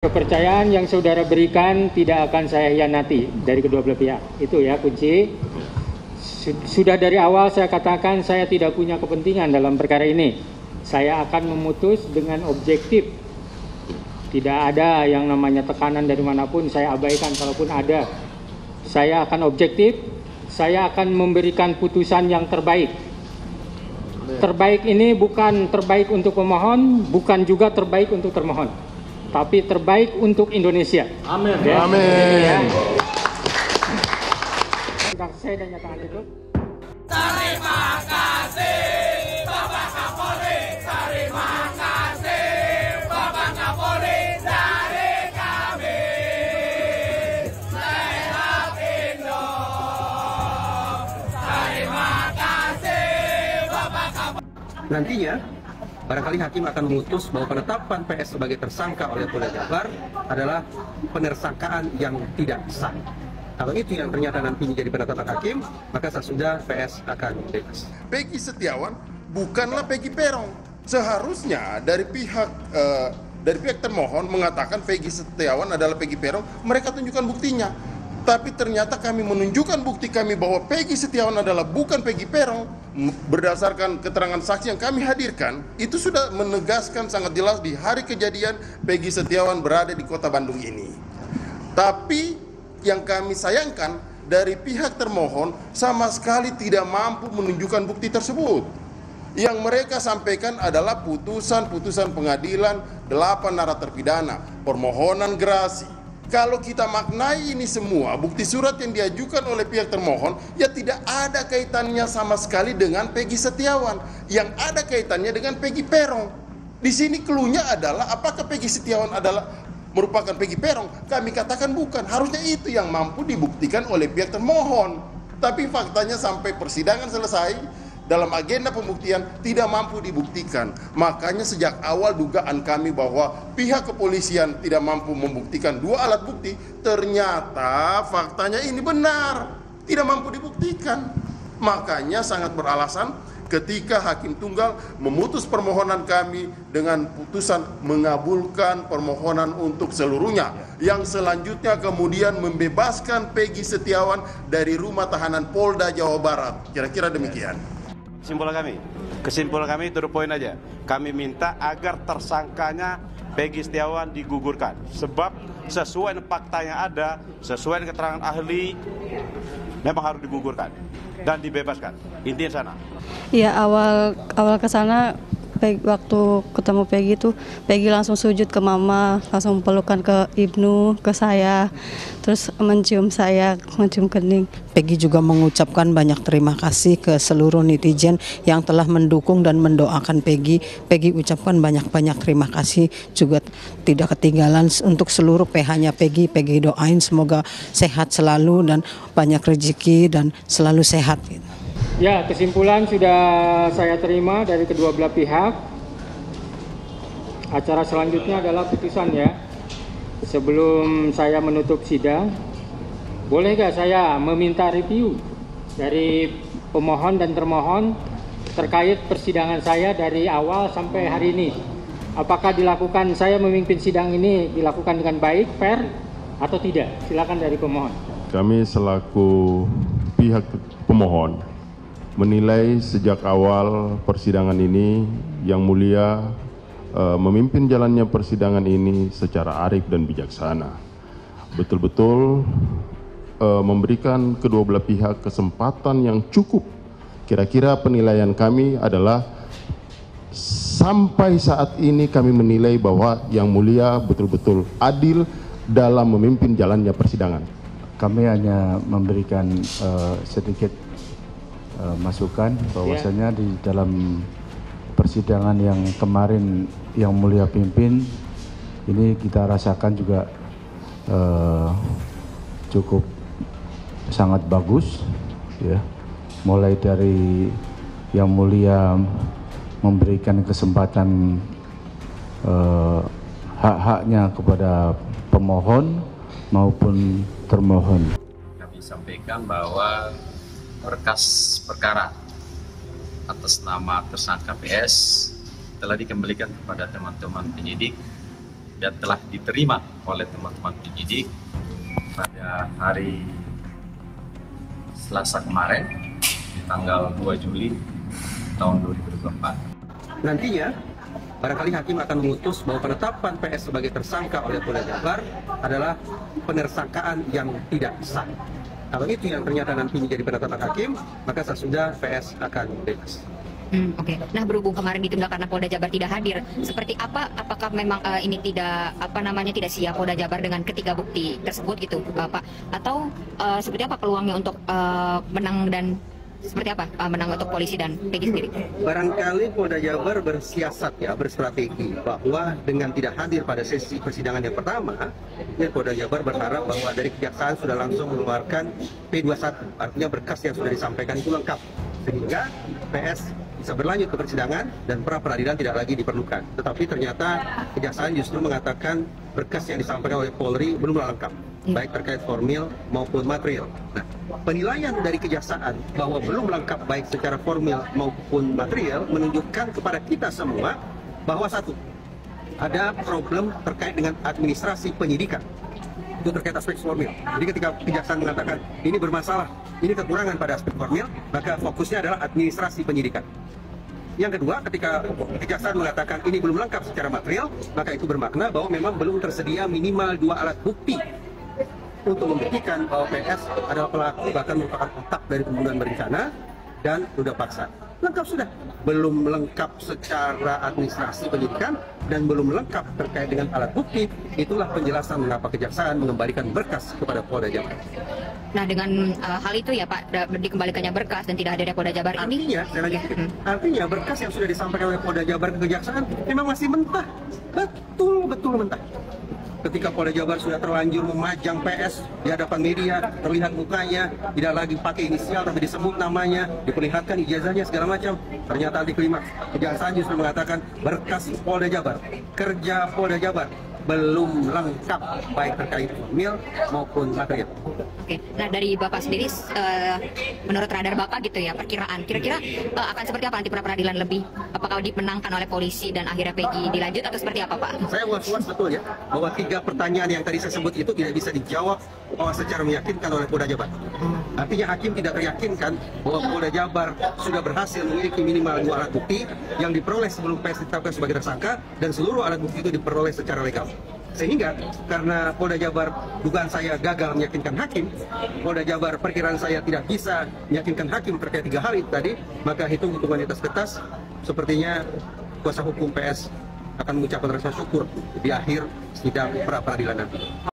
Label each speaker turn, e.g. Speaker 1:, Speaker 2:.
Speaker 1: Kepercayaan yang saudara berikan tidak akan saya hianati dari kedua belah pihak. Itu ya kunci. Sudah dari awal saya katakan saya tidak punya kepentingan dalam perkara ini. Saya akan memutus dengan objektif. Tidak ada yang namanya tekanan dari manapun, saya abaikan kalaupun ada. Saya akan objektif, saya akan memberikan putusan yang terbaik. Terbaik ini bukan terbaik untuk pemohon, bukan juga terbaik untuk termohon, tapi terbaik untuk Indonesia.
Speaker 2: Amin.
Speaker 1: Ya,
Speaker 2: Amin.
Speaker 1: ya. Saya dan nyatakan itu.
Speaker 3: Terima kasih Bapak Kapolri. Terima kasih Bapak Kapolri dari kami. Sehat Indo. Terima kasih Bapak Kapolri.
Speaker 4: Nantinya, barangkali hakim akan memutus bahwa penetapan PS sebagai tersangka oleh Polda Jabar adalah penersangkaan yang tidak sah. Kalau itu yang ternyata nanti menjadi penetapan hakim, maka sesudah PS akan bebas.
Speaker 5: Peggy Setiawan bukanlah Peggy Peron. Seharusnya dari pihak termohon mengatakan Peggy Setiawan adalah Peggy Peron, mereka tunjukkan buktinya. Tapi ternyata kami menunjukkan bukti kami bahwa Peggy Setiawan adalah bukan Peggy Peron. Berdasarkan keterangan saksi yang kami hadirkan, itu sudah menegaskan sangat jelas di hari kejadian Peggy Setiawan berada di kota Bandung ini. Tapi yang kami sayangkan dari pihak termohon sama sekali tidak mampu menunjukkan bukti tersebut. Yang mereka sampaikan adalah putusan-putusan pengadilan 8 narapidana, permohonan gerasi. Kalau kita maknai ini semua, bukti surat yang diajukan oleh pihak termohon, ya tidak ada kaitannya sama sekali dengan Peggy Setiawan. Yang ada kaitannya dengan Peggy Peron. Di sini cluenya adalah apakah Peggy Setiawan adalah merupakan Peggy Peron? Kami katakan bukan. Harusnya itu yang mampu dibuktikan oleh pihak termohon. Tapi faktanya sampai persidangan selesai, dalam agenda pembuktian tidak mampu dibuktikan. Makanya sejak awal dugaan kami bahwa pihak kepolisian tidak mampu membuktikan 2 alat bukti, ternyata faktanya ini benar, tidak mampu dibuktikan. Makanya sangat beralasan ketika Hakim Tunggal memutus permohonan kami dengan putusan mengabulkan permohonan untuk seluruhnya, yang selanjutnya kemudian membebaskan Peggy Setiawan dari rumah tahanan Polda Jawa Barat. Kira-kira demikian.
Speaker 6: Kesimpulan kami to the point aja. Kami minta agar tersangkanya Peggy Setiawan digugurkan, sebab sesuai dengan fakta yang ada, sesuai dengan keterangan ahli, memang harus digugurkan dan dibebaskan. Intinya sana.
Speaker 7: Ya, awal ke sana waktu ketemu Peggy tuh, Peggy langsung sujud ke mama, langsung pelukan ke Ibnu, ke saya, terus mencium saya, mencium kening.
Speaker 8: Peggy juga mengucapkan banyak terima kasih ke seluruh netizen yang telah mendukung dan mendoakan Peggy. Peggy ucapkan banyak-banyak terima kasih, juga tidak ketinggalan untuk seluruh PH-nya Peggy. Peggy doain semoga sehat selalu dan banyak rezeki dan selalu sehat.
Speaker 1: Ya, kesimpulan sudah saya terima dari kedua belah pihak. Acara selanjutnya adalah putusan ya. Sebelum saya menutup sidang, boleh nggak saya meminta review dari pemohon dan termohon terkait persidangan saya dari awal sampai hari ini. Apakah dilakukan, saya memimpin sidang ini dilakukan dengan baik, fair, atau tidak? Silakan dari pemohon.
Speaker 2: Kami selaku pihak pemohon menilai sejak awal persidangan ini Yang Mulia memimpin jalannya persidangan ini secara arif dan bijaksana. Betul-betul memberikan kedua belah pihak kesempatan yang cukup. Kira-kira penilaian kami adalah sampai saat ini kami menilai bahwa Yang Mulia betul-betul adil dalam memimpin jalannya persidangan.
Speaker 9: Kami hanya memberikan sedikit masukan bahwasanya di dalam persidangan yang kemarin Yang Mulia pimpin ini kita rasakan juga cukup sangat bagus ya, mulai dari Yang Mulia memberikan kesempatan hak-haknya kepada pemohon maupun termohon.
Speaker 10: Kami sampaikan bahwa berkas perkara atas nama tersangka PS telah dikembalikan kepada teman-teman penyidik dan telah diterima oleh teman-teman penyidik pada hari Selasa kemarin di tanggal 2 Juli tahun 2024.
Speaker 4: Nantinya barangkali hakim akan memutus bahwa penetapan PS sebagai tersangka oleh Polda Jabar adalah penersangkaan yang tidak sah. Kalau itu yang ternyata nanti menjadi penetapan hakim, maka sesudah PS akan bebas.
Speaker 11: Oke. Nah, berhubung kemarin ditunda karena Polda Jabar tidak hadir, seperti apa? Apakah memang ini tidak tidak siap Polda Jabar dengan ketiga bukti tersebut gitu, Pak? Atau seperti apa peluangnya untuk menang dan seperti apa menang untuk polisi dan Peggy sendiri?
Speaker 4: Barangkali Polda Jabar bersiasat ya, berstrategi bahwa dengan tidak hadir pada sesi persidangan yang pertama, Polda Jabar berharap bahwa dari kejaksaan sudah langsung mengeluarkan P21, artinya berkas yang sudah disampaikan itu lengkap, sehingga PS bisa berlanjut ke persidangan dan pra peradilan tidak lagi diperlukan. Tetapi ternyata kejaksaan justru mengatakan berkas yang disampaikan oleh Polri belum lengkap, baik terkait formil maupun material. Nah, penilaian dari kejaksaan bahwa belum lengkap baik secara formil maupun material menunjukkan kepada kita semua bahwa satu, ada problem terkait dengan administrasi penyidikan. Itu terkait aspek formil. Jadi ketika kejaksaan mengatakan ini bermasalah, ini kekurangan pada aspek formil, maka fokusnya adalah administrasi penyidikan. Yang kedua, ketika kejaksaan mengatakan ini belum lengkap secara material, maka itu bermakna bahwa memang belum tersedia minimal 2 alat bukti untuk membuktikan bahwa PS adalah pelaku, bahkan merupakan otak dari pembunuhan berencana dan ruda paksa. Lengkap sudah. Belum lengkap secara administrasi penyidikan dan belum lengkap terkait dengan alat bukti. Itulah penjelasan mengapa kejaksaan mengembalikan berkas kepada Polda Jabar.
Speaker 11: Nah, dengan hal itu ya Pak, dikembalikannya berkas dan tidak hadirnya Polda Jabar ini.
Speaker 4: Artinya berkas yang sudah disampaikan oleh Polda Jabar ke kejaksaan memang masih mentah. Betul mentah. Ketika Polda Jabar sudah terlanjur memajang PS di hadapan media, terlihat mukanya, tidak lagi pakai inisial tapi disebut namanya, diperlihatkan ijazahnya segala macam. Ternyata anti klimaks, kejaksaan justru mengatakan berkas Polda Jabar, kerja Polda Jabar belum lengkap baik terkait formil maupun material.
Speaker 11: Oke, nah dari Bapak sendiri, menurut radar Bapak gitu ya, perkiraan kira-kira akan seperti apa nanti pra peradilan lebih? Apakah dimenangkan oleh polisi dan akhirnya Peggy dilanjut atau seperti apa Pak?
Speaker 4: Saya was-was betul ya, bahwa 3 pertanyaan yang tadi saya sebut itu tidak bisa dijawab secara meyakinkan oleh Polda Jabar. Artinya hakim tidak teryakinkan bahwa Polda Jabar sudah berhasil memiliki minimal 2 alat bukti yang diperoleh sebelum PS ditetapkan sebagai tersangka dan seluruh alat bukti itu diperoleh secara legal. Sehingga karena Polda Jabar dugaan saya gagal meyakinkan hakim, Polda Jabar perkiraan saya tidak bisa meyakinkan hakim terkait 3 hal itu tadi, maka hitung-hitungan di atas kertas sepertinya kuasa hukum PS akan mengucapkan rasa syukur di akhir sidang pra peradilan nanti.